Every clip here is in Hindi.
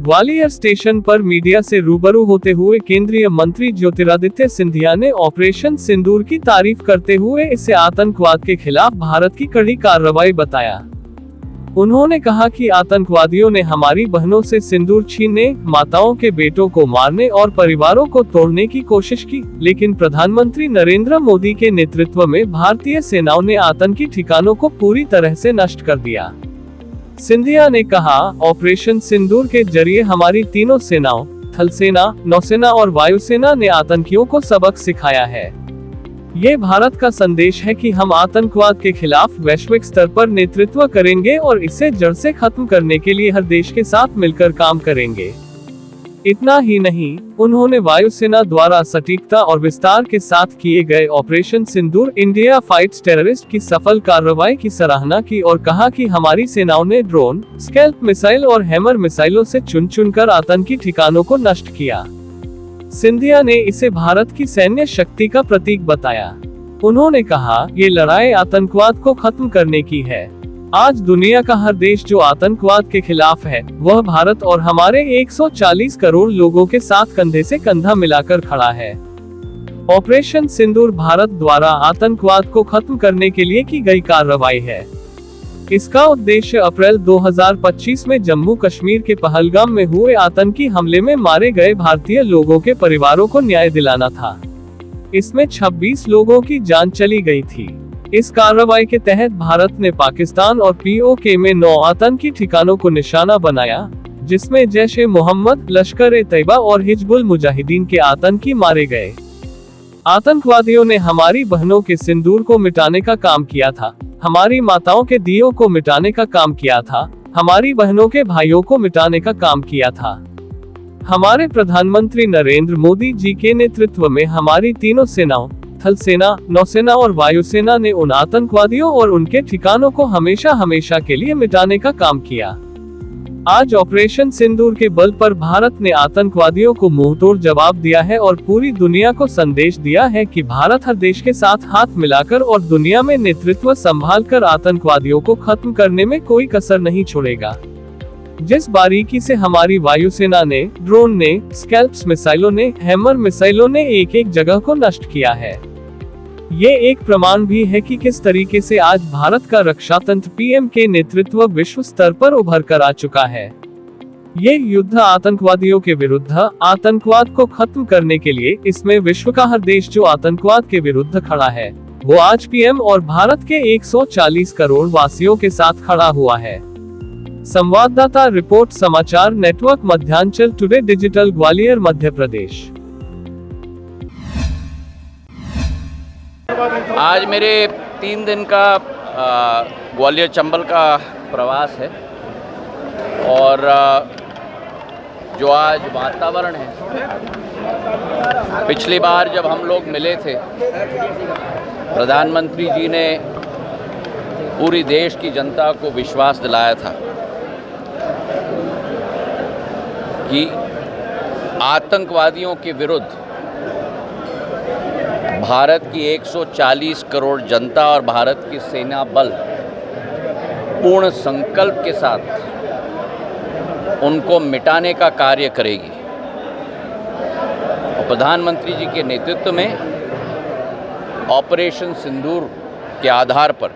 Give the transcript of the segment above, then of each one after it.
ग्वालियर स्टेशन पर मीडिया से रूबरू होते हुए केंद्रीय मंत्री ज्योतिरादित्य सिंधिया ने ऑपरेशन सिंदूर की तारीफ करते हुए इसे आतंकवाद के खिलाफ भारत की कड़ी कार्रवाई बताया। उन्होंने कहा कि आतंकवादियों ने हमारी बहनों से सिंदूर छीनने, माताओं के बेटों को मारने और परिवारों को तोड़ने की कोशिश की, लेकिन प्रधानमंत्री नरेंद्र मोदी के नेतृत्व में भारतीय सेनाओं ने आतंकी ठिकानों को पूरी तरह से नष्ट कर दिया। सिंधिया ने कहा, ऑपरेशन सिंदूर के जरिए हमारी तीनों सेनाओं, थल सेना, नौसेना और वायुसेना ने आतंकियों को सबक सिखाया है। ये भारत का संदेश है कि हम आतंकवाद के खिलाफ वैश्विक स्तर पर नेतृत्व करेंगे और इसे जड़ से खत्म करने के लिए हर देश के साथ मिलकर काम करेंगे। इतना ही नहीं, उन्होंने वायुसेना द्वारा सटीकता और विस्तार के साथ किए गए ऑपरेशन सिंदूर इंडिया फाइट्स टेररिस्ट की सफल कार्रवाई की सराहना की और कहा कि हमारी सेनाओं ने ड्रोन, स्कैल्प मिसाइल और हैमर मिसाइलों से चुनकर आतंकी ठिकानों को नष्ट किया। सिंधिया ने इसे भारत की सैन्य शक्ति का प्रतीक बताया। उन्होंने कहा, ये लड़ाई आतंकवाद को खत्म करने की है। आज दुनिया का हर देश जो आतंकवाद के खिलाफ है, वह भारत और हमारे 140 करोड़ लोगों के साथ कंधे से कंधा मिलाकर खड़ा है। ऑपरेशन सिंदूर भारत द्वारा आतंकवाद को खत्म करने के लिए की गई कार्रवाई है। इसका उद्देश्य अप्रैल 2025 में जम्मू कश्मीर के पहलगाम में हुए आतंकी हमले में मारे गए भारतीय लोगों के परिवारों को न्याय दिलाना था। इसमें 26 लोगों की जान चली गई थी। इस कार्रवाई के तहत भारत ने पाकिस्तान और पीओके में 9 आतंकी ठिकानों को निशाना बनाया, जिसमें जैश-ए-मोहम्मद, लश्कर-ए-तैयबा और हिजबुल मुजाहिदीन के आतंकी मारे गए। आतंकवादियों ने हमारी बहनों के सिंदूर को मिटाने का काम किया था, हमारी माताओं के दियों को मिटाने का काम किया था, हमारी बहनों के भाइयों को मिटाने का काम किया था। हमारे प्रधानमंत्री नरेंद्र मोदी जी के नेतृत्व में हमारी तीनों सेनाओं, थल सेना, नौसेना और वायुसेना ने उन आतंकवादियों और उनके ठिकानों को हमेशा के लिए मिटाने का काम किया। आज ऑपरेशन सिंदूर के बल पर भारत ने आतंकवादियों को मुंहतोड़ जवाब दिया है और पूरी दुनिया को संदेश दिया है कि भारत हर देश के साथ हाथ मिलाकर और दुनिया में नेतृत्व संभालकर आतंकवादियों को खत्म करने में कोई कसर नहीं छोड़ेगा। जिस बारीकी से हमारी वायुसेना ने, ड्रोन ने, स्कैल्प्स मिसाइलों ने, हैमर मिसाइलों ने एक जगह को नष्ट किया है, ये एक प्रमाण भी है कि किस तरीके से आज भारत का रक्षा तंत्र पीएम के नेतृत्व विश्व स्तर पर उभर कर आ चुका है। ये युद्ध आतंकवादियों के विरुद्ध, आतंकवाद को खत्म करने के लिए, इसमें विश्व का हर देश जो आतंकवाद के विरुद्ध खड़ा है, वो आज पीएम और भारत के 140 करोड़ वासियों के साथ खड़ा हुआ है। संवाददाता रिपोर्ट, समाचार network Madhyanchal today digital, Gwalior, Madhya Pradesh. आज मेरे 3 दिन का ग्वालियर चंबल का प्रवास है और जो आज वातावरण है, पिछली बार जब हम लोग मिले थे, प्रधानमंत्री जी ने पूरी देश की जनता को विश्वास दिलाया था कि आतंकवादियों के विरुद्ध भारत की 140 करोड़ जनता और भारत की सेना बल पूर्ण संकल्प के साथ उनको मिटाने का कार्य करेगी। और प्रधानमंत्री जी के नेतृत्व में ऑपरेशन सिंदूर के आधार पर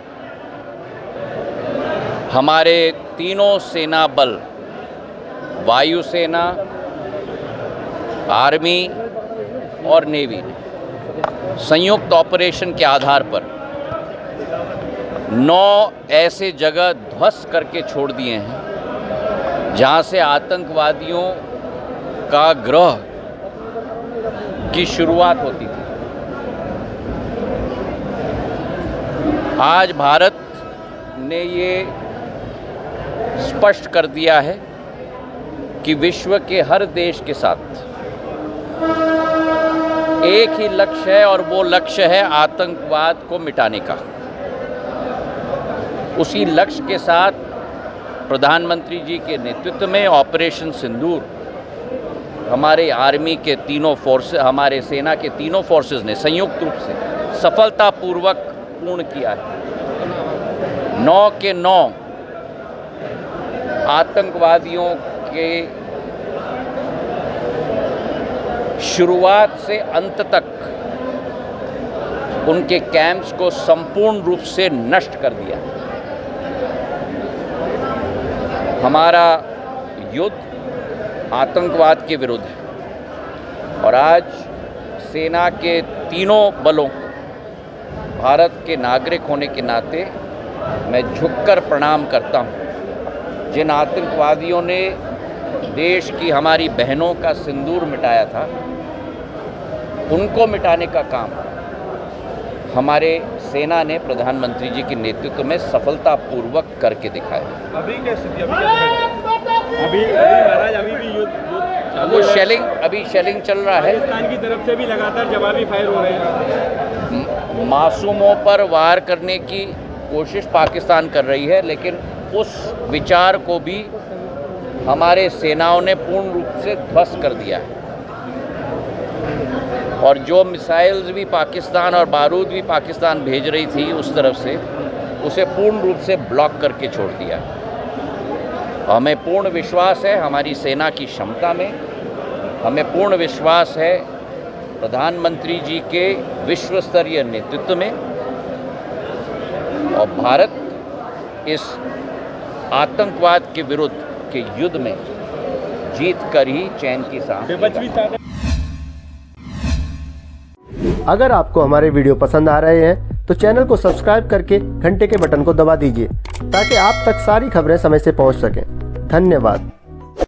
हमारे तीनों सेना बल, वायुसेना, आर्मी और नेवी ने संयुक्त ऑपरेशन के आधार पर 9 ऐसे जगह ध्वस्त करके छोड़ दिए हैं जहां से आतंकवादियों का ग्रह की शुरुआत होती थी। आज भारत ने ये स्पष्ट कर दिया है कि विश्व के हर देश के साथ एक ही लक्ष्य है और वो लक्ष्य है आतंकवाद को मिटाने का। उसी लक्ष्य के साथ प्रधानमंत्री जी के नेतृत्व में ऑपरेशन सिंदूर हमारे आर्मी के तीनों फोर्सेस, हमारे सेना के तीनों फोर्सेस ने संयुक्त रूप से सफलतापूर्वक पूर्ण किया है। 9 के 9 आतंकवादियों के शुरुआत से अंत तक उनके कैंप्स को संपूर्ण रूप से नष्ट कर दिया। हमारा युद्ध आतंकवाद के विरुद्ध है और आज सेना के तीनों बलों को भारत के नागरिक होने के नाते मैं झुककर प्रणाम करता हूं। जिन आतंकवादियों ने देश की हमारी बहनों का सिंदूर मिटाया था, उनको मिटाने का काम हमारे सेना ने प्रधानमंत्री जी के नेतृत्व में सफलतापूर्वक करके दिखाया। अभी क्या स्थिति अभी महाराज अभी भी युद्ध वो शेलिंग चल रहा है। पाकिस्तान की तरफ से भी लगातार जवाबी फायर हो रहे हैं। मासूमों पर वार करने की कोशिश पाकिस्तान कर रही है, लेकिन उस विचार को भी हमारे सेनाओं ने पूर्ण रूप से ध्वस्त कर दिया है और जो मिसाइल्स भी पाकिस्तान और बारूद भी पाकिस्तान भेज रही थी उस तरफ से, उसे पूर्ण रूप से ब्लॉक करके छोड़ दिया। हमें पूर्ण विश्वास है हमारी सेना की क्षमता में, हमें पूर्ण विश्वास है प्रधानमंत्री जी के विश्व स्तरीय नेतृत्व में, और भारत इस आतंकवाद के विरुद्ध के युद्ध में जीत कर ही चैन की सांस लेगा। अगर आपको हमारे वीडियो पसंद आ रहे हैं तो चैनल को सब्सक्राइब करके घंटे के बटन को दबा दीजिए ताकि आप तक सारी खबरें समय से पहुंच सकें। धन्यवाद।